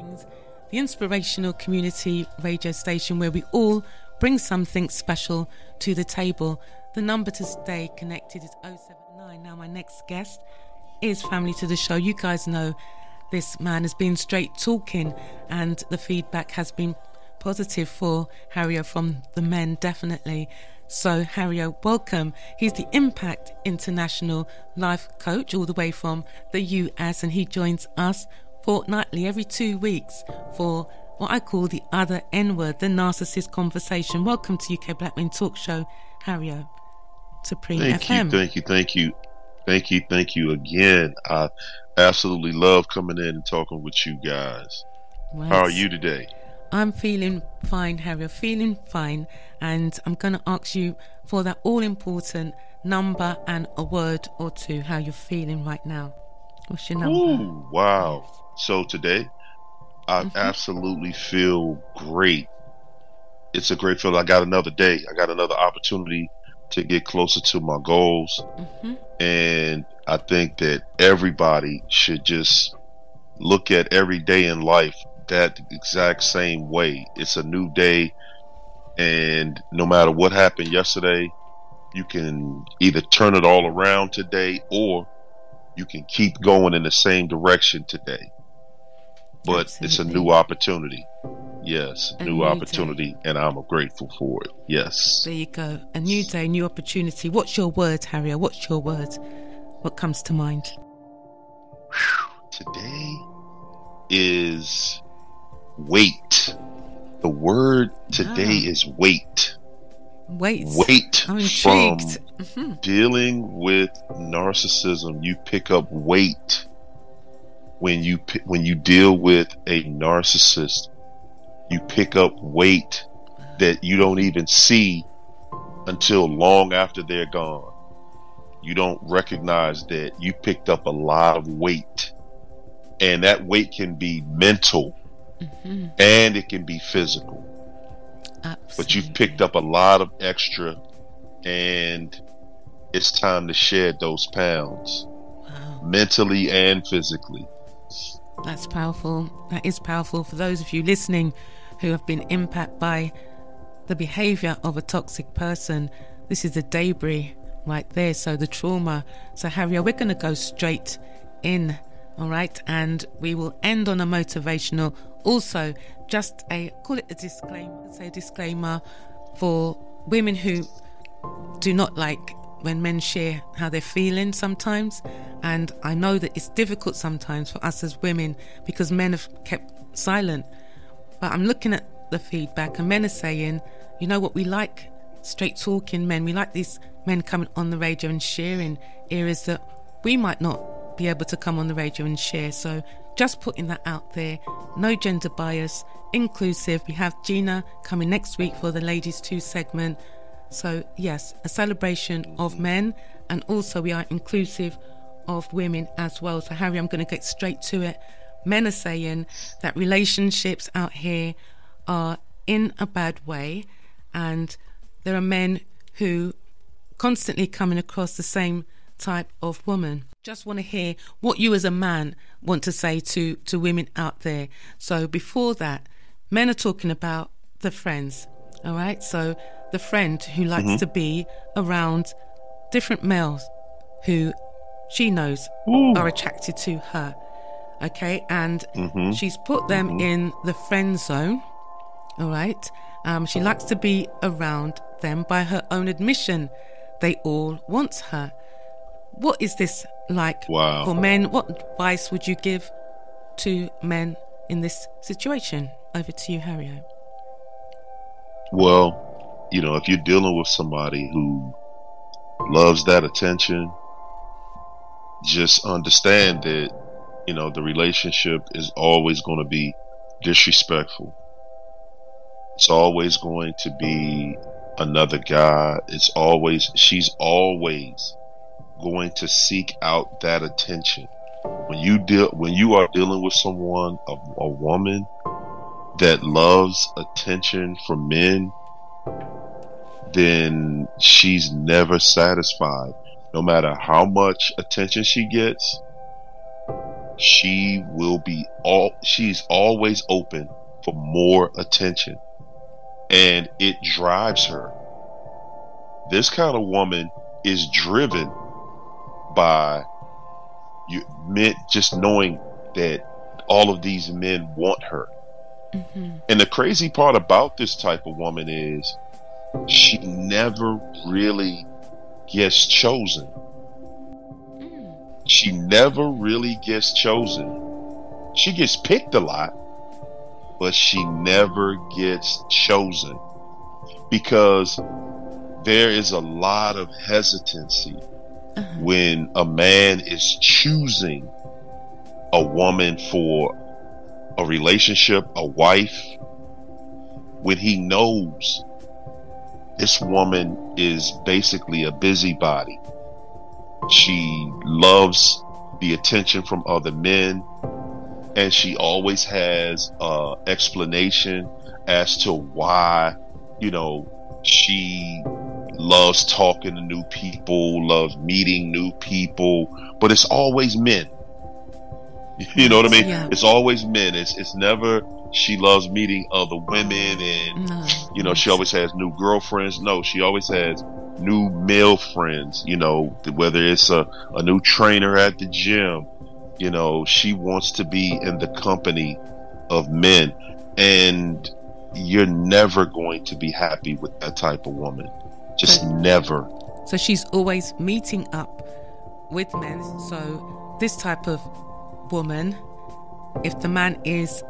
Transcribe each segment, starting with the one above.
Strings, the inspirational community radio station where we all bring something special to the table. The number to stay connected is 079. Now my next guest is family to the show. You guys know this man has been straight talking and the feedback has been positive for Hario from the men, definitely. So Hario, welcome. He's the Impact International Life Coach all the way from the U.S. and he joins us fortnightly every 2 weeks for what I call the other N-word, the narcissist conversation. Welcome to UK Black Men Talk Show, Hario. Supreme FM. Thank you again. I absolutely love coming in and talking with you guys. Right. How are you today? I'm feeling fine, Hario, feeling fine. And I'm going to ask you for that all-important number and a word or two, how you're feeling right now. What's your number? Ooh, wow. So today, I absolutely feel great. It's a great feeling. I got another day. I got another opportunity to get closer to my goals. And I think that everybody should just look at every day in life that exact same way. It's a new day, and no matter what happened yesterday, you can either turn it all around today or you can keep going in the same direction today. But Absolutely. It's a new opportunity. Yes, new opportunity, day. And I'm grateful for it. Yes. There you go. A new day, new opportunity. What's your word, Hario? What's your word? What comes to mind? Today is wait. The word today is wait. Wait. I'm intrigued. From dealing with narcissism, you pick up weight when you deal with a narcissist. You pick up weight that you don't even see until long after they're gone. You don't recognize that you picked up a lot of weight, and that weight can be mental and it can be physical. Absolutely. But you've picked up a lot of extra, and it's time to shed those pounds, mentally and physically. That's powerful. That is powerful. For those of you listening who have been impacted by the behavior of a toxic person, this is the debris right there. So the trauma. So Hario, we're going to go straight in. All right. And we will end on a motivational. Also, just call it a disclaimer. Say a disclaimer for women who do not like when men share how they're feeling sometimes. And I know that it's difficult sometimes for us as women because men have kept silent. But I'm looking at the feedback and men are saying, you know what, we like straight talking men. We like these men coming on the radio and sharing areas that we might not be able to come on the radio and share. So just putting that out there. No gender bias, inclusive. We have Gina coming next week for the Ladies 2 segment. So yes, a celebration of men, and also we are inclusive of women as well. So Harry, I'm going to get straight to it. Men are saying that relationships out here are in a bad way, and there are men who constantly coming across the same type of woman. Just want to hear what you as a man want to say to women out there. So before that, men are talking about the friends, all right? So the friend who likes to be around different males who she knows are attracted to her, okay? And she's put them in the friend zone, all right? She likes to be around them. By her own admission, they all want her. What is this like for men? What advice would you give to men in this situation? Over to you, Hario. Well, you know, if you're dealing with somebody who loves that attention, just understand that, you know, the relationship is always going to be disrespectful. It's always going to be another guy. She's always going to seek out that attention. When you are dealing with someone, a woman that loves attention from men, then she's never satisfied. No matter how much attention she gets, she's always open for more attention, and it drives her. This kind of woman is driven by men, just knowing that all of these men want her. And the crazy part about this type of woman is she never really gets chosen. She never really gets chosen. She gets picked a lot, but she never gets chosen because there is a lot of hesitancy when a man is choosing a woman for a relationship, a wife, when he knows this woman is basically a busybody. She loves the attention from other men, and she always has an explanation as to why, she loves talking to new people, loves meeting new people, but it's always men. You know what I mean? Yeah. It's always men. It's never she loves meeting other women and she always has new girlfriends. No, she always has new male friends, whether it's a new trainer at the gym, she wants to be in the company of men, and you're never going to be happy with that type of woman. Just never. So she's always meeting up with men. So this type of woman, if the man is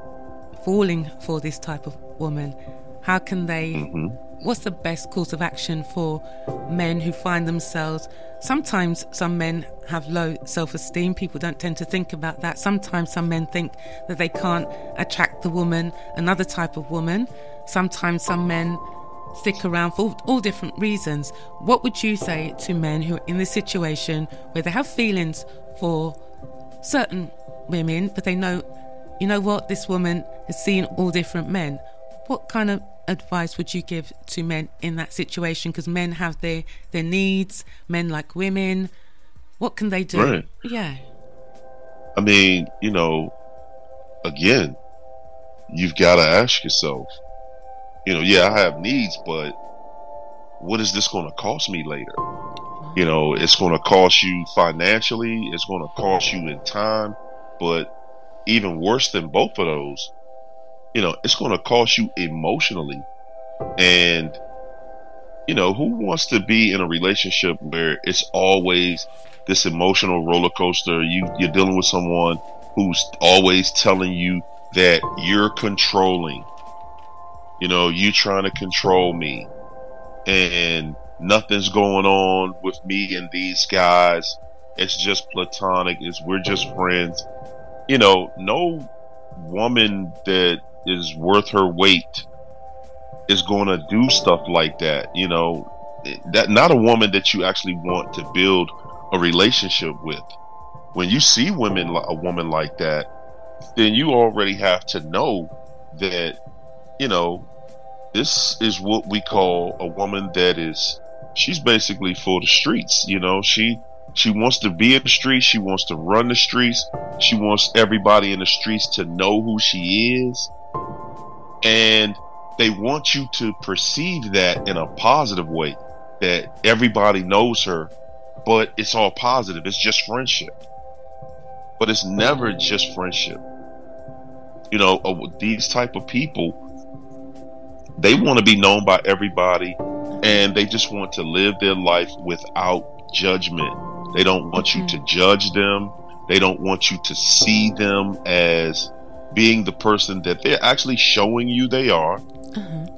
falling for this type of woman, how can they what's the best course of action for men who find themselves, sometimes some men have low self-esteem, people don't tend to think about that. Sometimes some men think that they can't attract the woman, another type of woman. Sometimes some men stick around for all different reasons. What would you say to men who are in this situation where they have feelings for certain women, but they know, this woman has seen all different men? What kind of advice would you give to men in that situation? Because men have their needs, men like women. What can they do? Right. Yeah. I mean, again, you've got to ask yourself, I have needs, but what is this going to cost me later? It's going to cost you financially, it's going to cost you in time, but even worse than both of those, it's going to cost you emotionally. And, who wants to be in a relationship where it's always this emotional roller coaster? You're dealing with someone who's always telling you that you're controlling. You trying to control me, and nothing's going on with me and these guys. It's just platonic. We're just friends. No woman that is worth her weight is going to do stuff like that. That not a woman that you actually want to build a relationship with. When you see a woman like that, then you already have to know that, this is what we call a woman she's basically for the streets. She wants to be in the streets. She wants to run the streets. She wants everybody in the streets to know who she is. And they want you to perceive that in a positive way, that everybody knows her, but it's all positive. It's just friendship. But it's never just friendship. These type of people, they want to be known by everybody, and they just want to live their life without judgment. They don't want you to judge them. They don't want you to see them as being the person that they're actually showing you they are.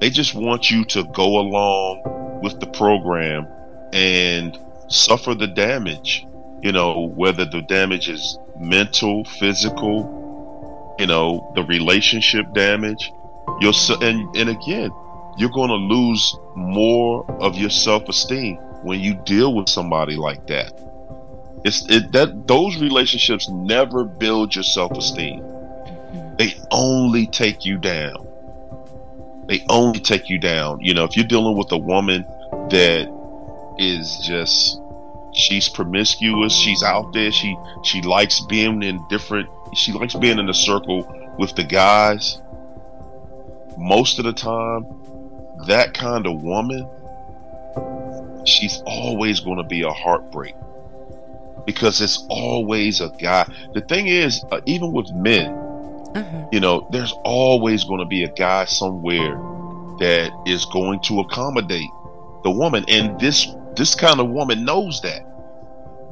They just want you to go along with the program and suffer the damage, whether the damage is mental, physical, the relationship damage. And again, you're going to lose more of your self-esteem when you deal with somebody like that. Those relationships never build your self-esteem. They only take you down. They only take you down. If you're dealing with a woman that is she's promiscuous, she's out there, she likes being in different She likes being in the circle with the guys. Most of the time, that kind of woman, she's always going to be a heartbreak, because it's always a guy. The thing is, even with men, you know, there's always going to be a guy somewhere that is going to accommodate the woman. And this kind of woman knows that.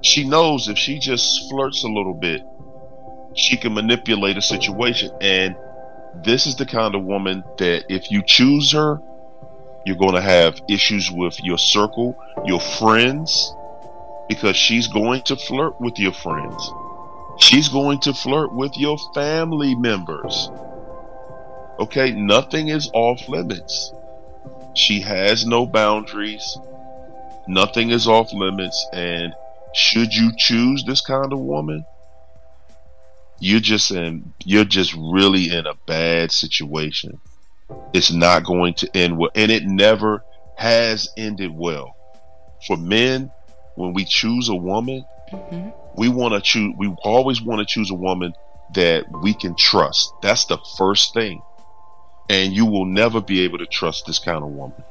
She knows if she just flirts a little bit, she can manipulate a situation. And this is the kind of woman that if you choose her, you're going to have issues with your circle, your friends, because she's going to flirt with your friends. She's going to flirt with your family members. Okay, nothing is off limits. She has no boundaries. Nothing is off limits. And should you choose this kind of woman, you're just really in a bad situation. It's not going to end well, and it never has ended well. For men, when we choose a woman, we always want to choose a woman that we can trust. That's the first thing. And you will never be able to trust this kind of woman.